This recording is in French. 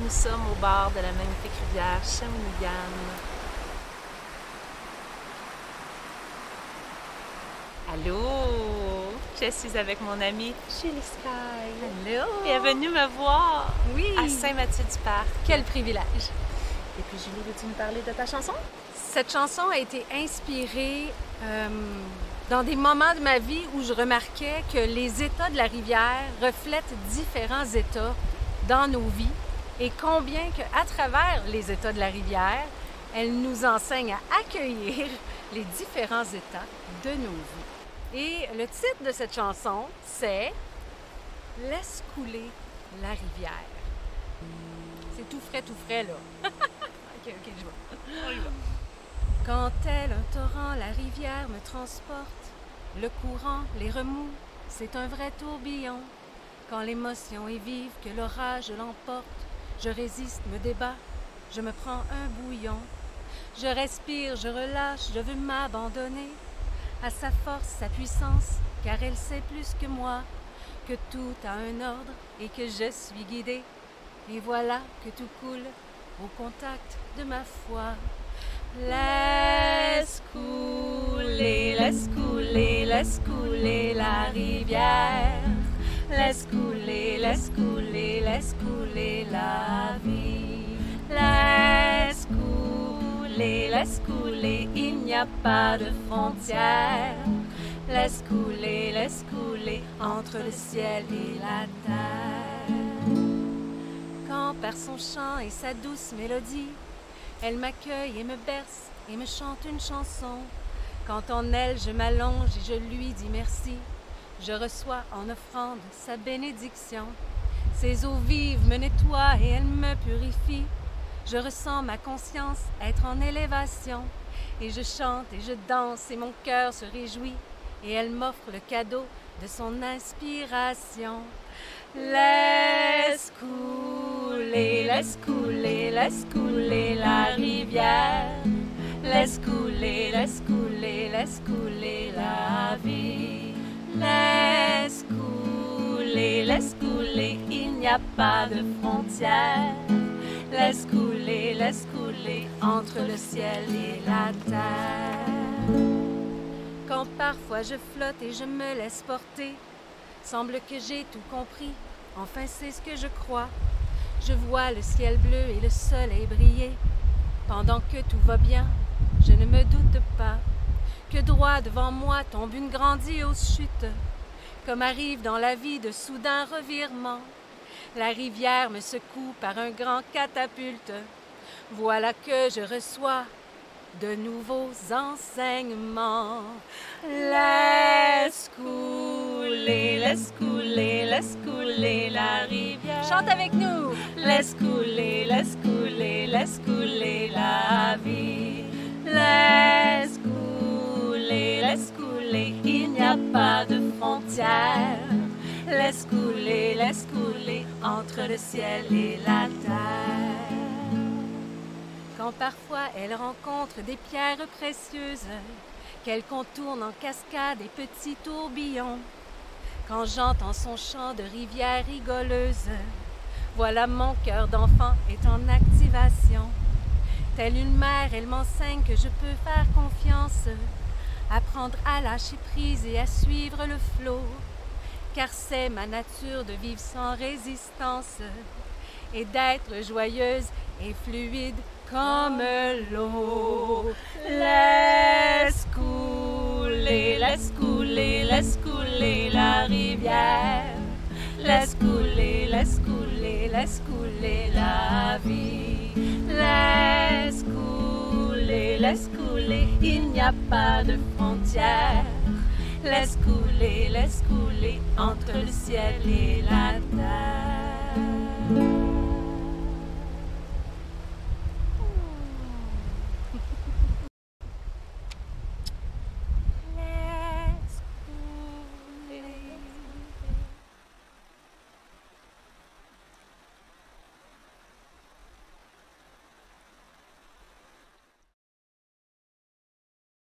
Nous sommes au bord de la magnifique rivière Shawinigan. Allô! Je suis avec mon amie Julie Sky. Allô! Bienvenue me voir Oui! à Saint-Mathieu-du-Parc. Quel privilège! Et puis Julie, veux-tu nous parler de ta chanson? Cette chanson a été inspirée dans des moments de ma vie où je remarquais que les états de la rivière reflètent différents états dans nos vies et combien qu'à travers les états de la rivière, elle nous enseigne à accueillir les différents états de nos vies. Et le titre de cette chanson, c'est « Laisse couler la rivière ». C'est tout frais, là. OK, je vois. On y va. Quand tel un torrent, la rivière me transporte. Le courant les remue, c'est un vrai tourbillon. Quand l'émotion est vive, que l'orage l'emporte, je résiste, me débat, je me prends un bouillon. Je respire, je relâche, je veux m'abandonner à sa force, sa puissance, car elle sait plus que moi que tout a un ordre et que je suis guidée. Et voilà que tout coule au contact de ma foi. Laisse couler, laisse couler, laisse couler la rivière. Laisse couler, laisse couler, laisse couler la vie. Laisse couler, il n'y a pas de frontières. Laisse couler entre le ciel et la terre. Quand par son chant et sa douce mélodie, elle m'accueille et me berce et me chante une chanson. Quand en elle je m'allonge et je lui dis merci, je reçois en offrande sa bénédiction. Ses eaux vives me nettoient et elle me purifie. Je ressens ma conscience être en élévation. Et je chante et je danse et mon cœur se réjouit. Et elle m'offre le cadeau de son inspiration. Laisse couler, laisse couler, laisse couler la rivière. Laisse couler, laisse couler, laisse couler la vie. Laisse couler, il n'y a pas de frontières. Laisse couler entre le ciel et la terre. Quand parfois je flotte et je me laisse porter, semble que j'ai tout compris, enfin c'est ce que je crois. Je vois le ciel bleu et le soleil briller. Pendant que tout va bien, je ne me doute pas que droit devant moi tombe une grandiose chute. Comme arrive dans la vie de soudains revirements, la rivière me secoue par un grand catapulte. Voilà que je reçois de nouveaux enseignements. Laisse couler, laisse couler, laisse couler la rivière. Chante avec nous! Laisse couler, laisse couler, laisse couler la vie. Laisse couler, il n'y a pas de frontières. Laisse couler entre le ciel et la terre. Quand parfois elle rencontre des pierres précieuses, qu'elle contourne en cascades et petits tourbillons, quand j'entends son chant de rivière rigoleuse, voilà mon cœur d'enfant est en activation. Telle une mère, elle m'enseigne que je peux faire confiance, apprendre à lâcher prise et à suivre le flot, car c'est ma nature de vivre sans résistance et d'être joyeuse et fluide comme l'eau. Laisse couler, laisse couler, laisse couler la rivière. Laisse couler, laisse couler, laisse couler la vie. Laisse couler, il n'y a pas de frontières. Laisse couler entre le ciel et la terre.